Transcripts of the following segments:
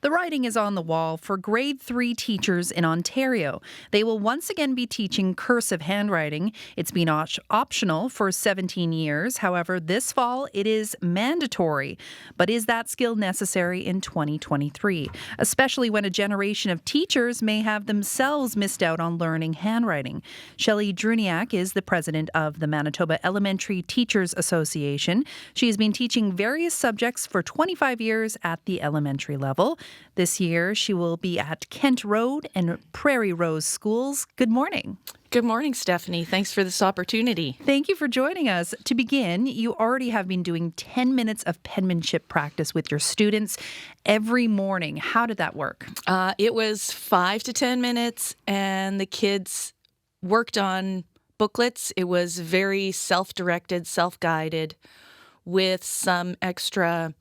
The writing is on the wall for grade 3 teachers in Ontario. They will once again be teaching cursive handwriting. It's been optional for 17 years. However, this fall it is mandatory. But is that skill necessary in 2023? Especially when a generation of teachers may have themselves missed out on learning handwriting. Shelley Drewniak is the president of the Manitoba Elementary Teachers Association. She has been teaching various subjects for 25 years at the elementary level. This year, she will be at Kent Road and Prairie Rose schools. Good morning. Good morning, Stephanie. Thanks for this opportunity. Thank you for joining us. To begin, you already have been doing 10 minutes of penmanship practice with your students every morning. How did that work? It was 5 to 10 minutes, and the kids worked on booklets. It was very self-directed, self-guided, with some extra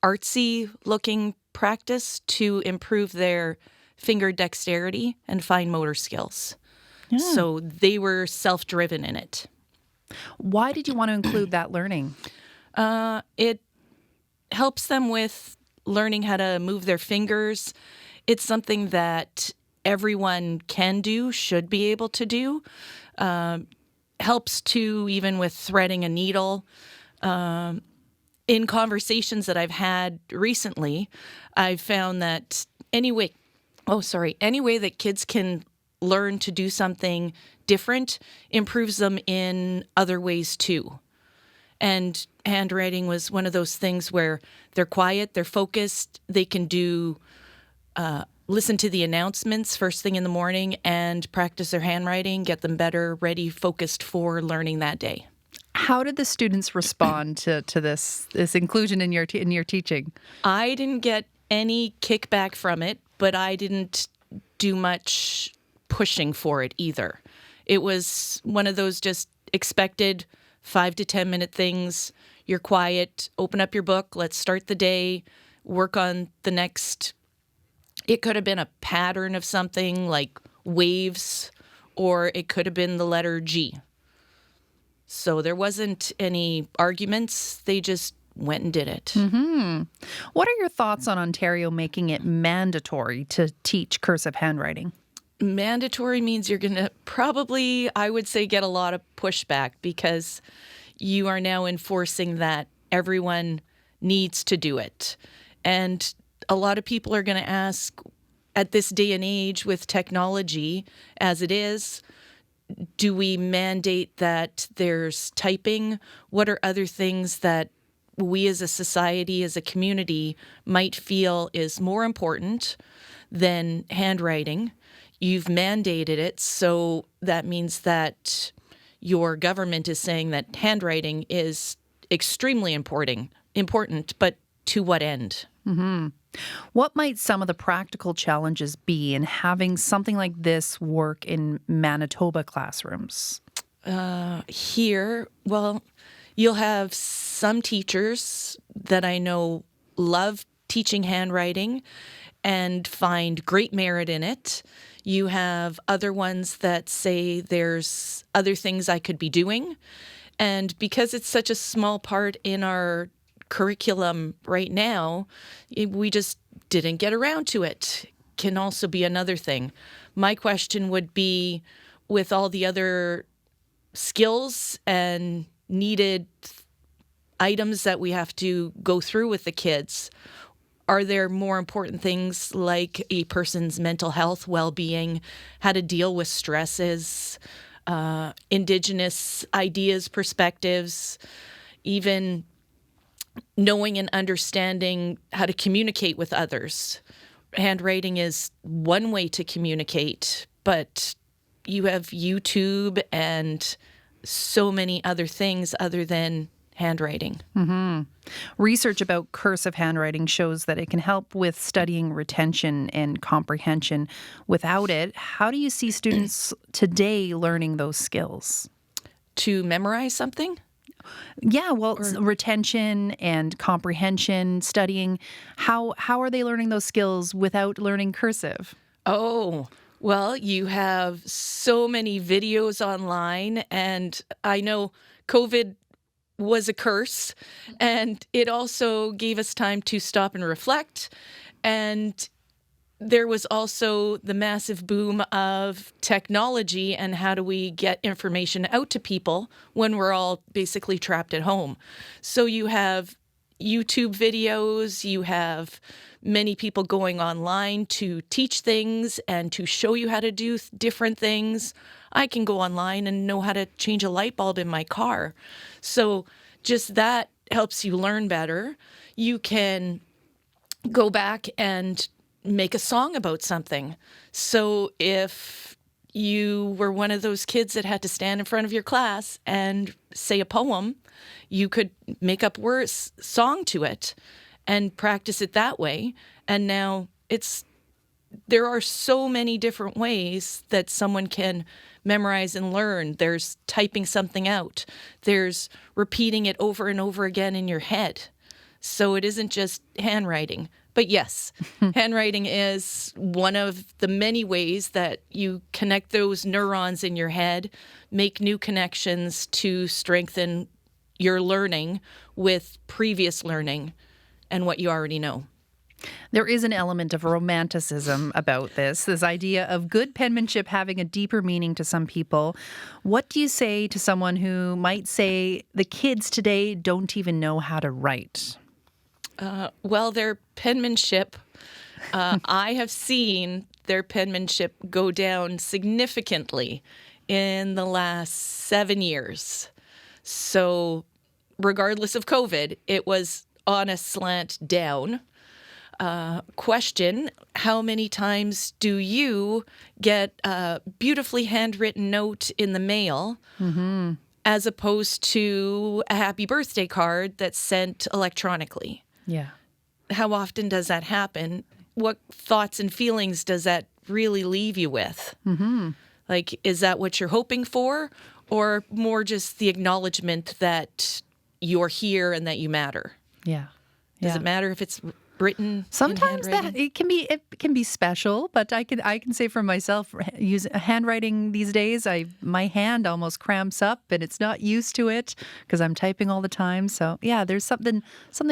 artsy-looking practice to improve their finger dexterity and fine motor skills. Yeah. So they were self-driven in it. Why did you want to include that learning? It helps them with learning how to move their fingers. It's something that everyone can do, should be able to do. Helps too, even with threading a needle. In conversations that I've had recently, I've found that any way that kids can learn to do something different improves them in other ways too. And handwriting was one of those things where they're quiet, they're focused, they can do listen to the announcements first thing in the morning and practice their handwriting, get them better, ready, focused for learning that day. How did the students respond to this inclusion in your teaching? I didn't get any kickback from it, but I didn't do much pushing for it either. It was one of those just expected 5 to 10 minute things. You're quiet, open up your book, let's start the day, work on the next. It could have been a pattern of something like waves, or it could have been the letter G. So there wasn't any arguments. They just went and did it. Mm-hmm. What are your thoughts on Ontario making it mandatory to teach cursive handwriting? Mandatory means you're going to probably, I would say, get a lot of pushback because you are now enforcing that everyone needs to do it. And a lot of people are going to ask, at this day and age with technology as it is, do we mandate that there's typing? What are other things that we as a society, as a community, might feel is more important than handwriting? You've mandated it, so that means that your government is saying that handwriting is extremely important, but to what end? Mm-hmm. What might some of the practical challenges be in having something like this work in Manitoba classrooms? Here, well, you'll have some teachers that I know love teaching handwriting and find great merit in it. You have other ones that say there's other things I could be doing. And because it's such a small part in our curriculum right now, we just didn't get around to it. Can also be another thing. My question would be, with all the other skills and needed items that we have to go through with the kids, are there more important things like a person's mental health, well-being, how to deal with stresses, Indigenous ideas, perspectives, even knowing and understanding how to communicate with others? Handwriting is one way to communicate, but you have YouTube and so many other things other than handwriting. Mm-hmm. Research about cursive handwriting shows that it can help with studying retention and comprehension. Without it, how do you see students today learning those skills? To memorize something? Yeah, well, retention and comprehension, studying. How are they learning those skills without learning cursive? Oh, well, you have so many videos online, and I know COVID was a curse, and it also gave us time to stop and reflect. And there was also the massive boom of technology and how do we get information out to people when we're all basically trapped at home. So you have YouTube videos, you have many people going online to teach things and to show you how to do different things. I can go online and know how to change a light bulb in my car. So just that helps you learn better. You can go back and make a song about something. So if you were one of those kids that had to stand in front of your class and say a poem, you could make up words, song to it and practice it that way. And now there are so many different ways that someone can memorize and learn. There's typing something out. There's repeating it over and over again in your head. So it isn't just handwriting. But yes, handwriting is one of the many ways that you connect those neurons in your head, make new connections to strengthen your learning with previous learning and what you already know. There is an element of romanticism about this idea of good penmanship having a deeper meaning to some people. What do you say to someone who might say the kids today don't even know how to write? Well, their penmanship, I have seen their penmanship go down significantly in the last 7 years. So regardless of COVID, it was on a slant down. Question, how many times do you get a beautifully handwritten note in the mail as opposed to a happy birthday card that's sent electronically? Yeah. How often does that happen? What thoughts and feelings does that really leave you with? Like, is that what you're hoping for? Or more just the acknowledgement that you're here and that you matter? Yeah. Does it matter if it's written Sometimes in that handwriting? it can be special, but I can say for myself, use handwriting these days, my hand almost cramps up and it's not used to it because I'm typing all the time. So yeah, there's something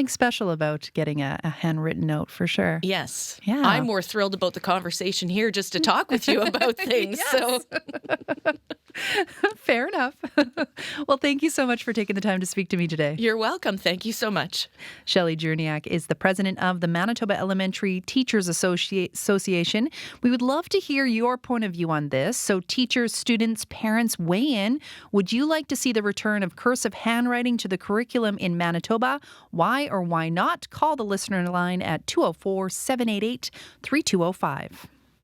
special about getting a handwritten note for sure. Yes. Yeah. I'm more thrilled about the conversation here just to talk with you about things. So Fair enough. Well, thank you so much for taking the time to speak to me today. you're welcome. Thank you so much. Shelley Drewniak is the president of the Manitoba Elementary Teachers Association. We would love to hear your point of view on this. So teachers, students, parents, weigh in. Would you like to see the return of cursive handwriting to the curriculum in Manitoba? Why or why not? Call the listener line at 204-788-3205.